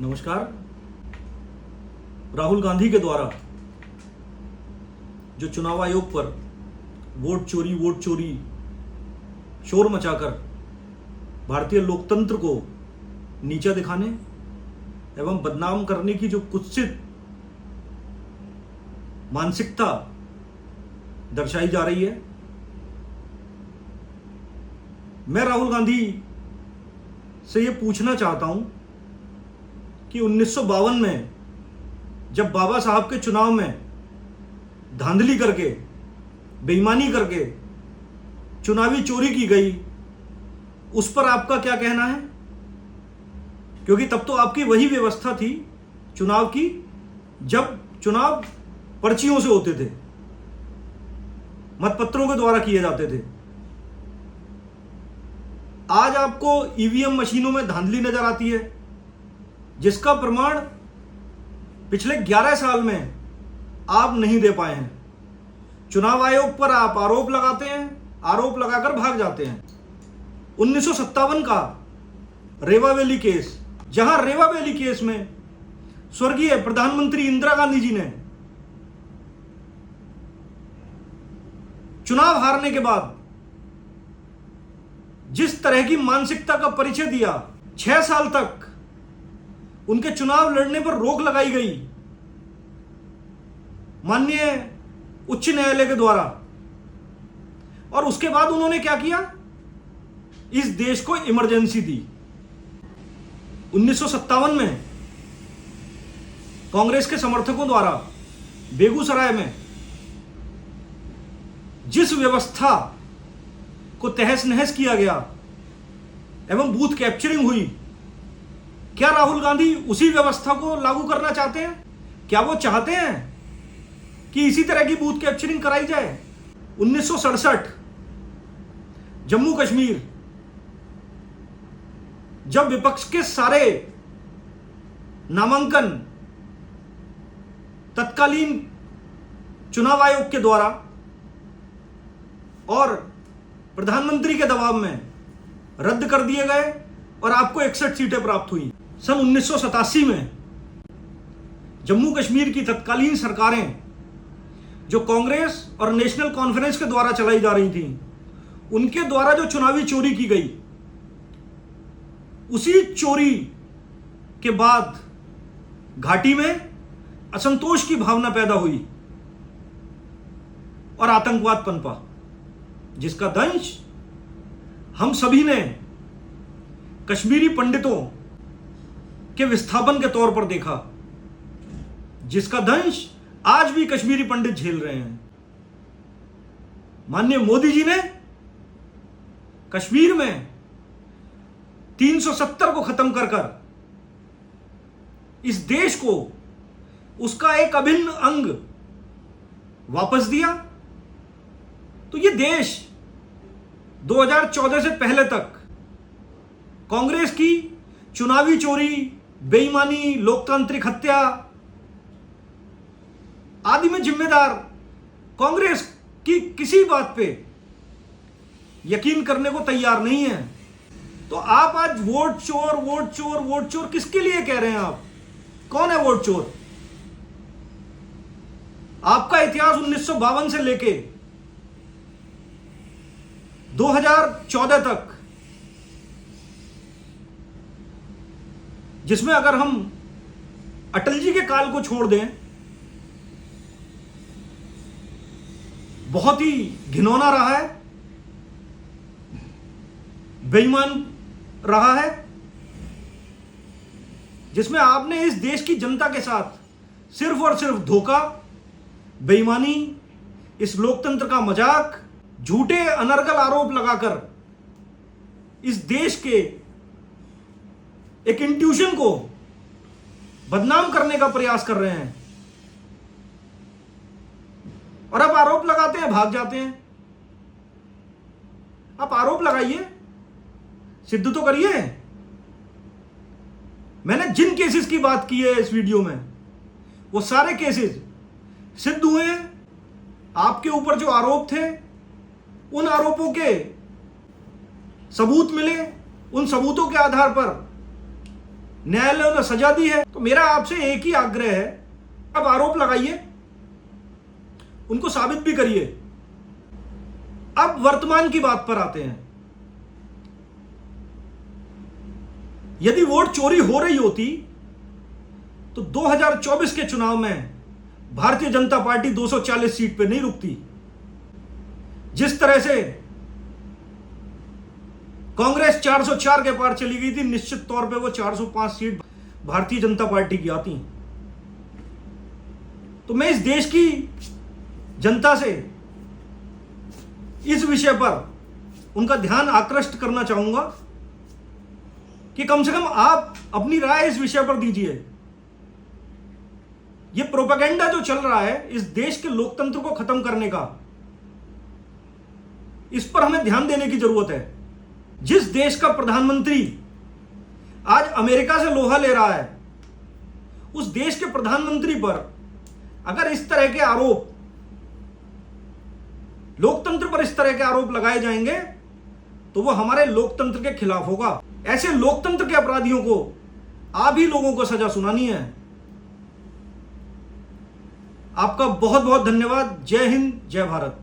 नमस्कार। राहुल गांधी के द्वारा जो चुनाव आयोग पर वोट चोरी शोर मचाकर भारतीय लोकतंत्र को नीचा दिखाने एवं बदनाम करने की जो कुत्सित मानसिकता दर्शाई जा रही है, मैं राहुल गांधी से ये पूछना चाहता हूं कि 1952 में जब बाबा साहब के चुनाव में धांधली करके, बेईमानी करके चुनावी चोरी की गई, उस पर आपका क्या कहना है? क्योंकि तब तो आपकी वही व्यवस्था थी चुनाव की, जब चुनाव पर्चियों से होते थे, मतपत्रों के द्वारा किए जाते थे। आज आपको ईवीएम मशीनों में धांधली नजर आती है, जिसका प्रमाण पिछले 11 साल में आप नहीं दे पाए हैं। चुनाव आयोग पर आप आरोप लगाते हैं, आरोप लगाकर भाग जाते हैं। 1957 का रेवा वैली केस, जहां रेवा वैली केस में स्वर्गीय प्रधानमंत्री इंदिरा गांधी जी ने चुनाव हारने के बाद जिस तरह की मानसिकता का परिचय दिया, 6 साल तक उनके चुनाव लड़ने पर रोक लगाई गई माननीय उच्च न्यायालय के द्वारा, और उसके बाद उन्होंने क्या किया? इस देश को इमरजेंसी दी। 1957 में कांग्रेस के समर्थकों द्वारा बेगूसराय में जिस व्यवस्था को तहस नहस किया गया एवं बूथ कैप्चरिंग हुई, क्या राहुल गांधी उसी व्यवस्था को लागू करना चाहते हैं? क्या वो चाहते हैं कि इसी तरह की बूथ कैप्चरिंग कराई जाए? 1967 जम्मू कश्मीर, जब विपक्ष के सारे नामांकन तत्कालीन चुनाव आयोग के द्वारा और प्रधानमंत्री के दबाव में रद्द कर दिए गए और आपको 61 सीटें प्राप्त हुई। सन 1987 में जम्मू कश्मीर की तत्कालीन सरकारें, जो कांग्रेस और नेशनल कॉन्फ्रेंस के द्वारा चलाई जा रही थी, उनके द्वारा जो चुनावी चोरी की गई, उसी चोरी के बाद घाटी में असंतोष की भावना पैदा हुई और आतंकवाद पनपा, जिसका दंश हम सभी ने कश्मीरी पंडितों के विस्थापन के तौर पर देखा, जिसका दंश आज भी कश्मीरी पंडित झेल रहे हैं। माननीय मोदी जी ने कश्मीर में 370 को खत्म कर इस देश को उसका एक अभिन्न अंग वापस दिया। तो ये देश 2014 से पहले तक कांग्रेस की चुनावी चोरी, बेईमानी, लोकतांत्रिक हत्या आदि में जिम्मेदार कांग्रेस की किसी बात पे यकीन करने को तैयार नहीं है। तो आप आज वोट चोर किसके लिए कह रहे हैं? आप कौन है वोट चोर? आपका इतिहास 1952 से लेके 2014 तक, जिसमें अगर हम अटल जी के काल को छोड़ दें, बहुत ही घिनौना रहा है, बेईमान रहा है, जिसमें आपने इस देश की जनता के साथ सिर्फ और सिर्फ धोखा, बेईमानी, इस लोकतंत्र का मजाक, झूठे अनर्गल आरोप लगाकर इस देश के एक इंट्यूशन को बदनाम करने का प्रयास कर रहे हैं। और अब आरोप लगाते हैं, भाग जाते हैं। आप आरोप लगाइए, सिद्ध तो करिए। मैंने जिन केसेस की बात की है इस वीडियो में, वो सारे केसेस सिद्ध हुए। आपके ऊपर जो आरोप थे, उन आरोपों के सबूत मिले, उन सबूतों के आधार पर न्यायालयों ने सजा दी है। तो मेरा आपसे एक ही आग्रह है, अब आरोप लगाइए, उनको साबित भी करिए। अब वर्तमान की बात पर आते हैं। यदि वोट चोरी हो रही होती तो 2024 के चुनाव में भारतीय जनता पार्टी 240 सीट पे नहीं रुकती। जिस तरह से कांग्रेस 404 के पार चली गई थी, निश्चित तौर पे वो 405 सीट भारतीय जनता पार्टी की आती। तो मैं इस देश की जनता से इस विषय पर उनका ध्यान आकृष्ट करना चाहूंगा कि कम से कम आप अपनी राय इस विषय पर दीजिए। यह प्रोपेगेंडा जो चल रहा है इस देश के लोकतंत्र को खत्म करने का, इस पर हमें ध्यान देने की जरूरत है। जिस देश का प्रधानमंत्री आज अमेरिका से लोहा ले रहा है, उस देश के प्रधानमंत्री पर अगर इस तरह के आरोप, लोकतंत्र पर इस तरह के आरोप लगाए जाएंगे तो वो हमारे लोकतंत्र के खिलाफ होगा। ऐसे लोकतंत्र के अपराधियों को आप ही लोगों को सजा सुनानी है। आपका बहुत बहुत धन्यवाद। जय हिंद, जय भारत।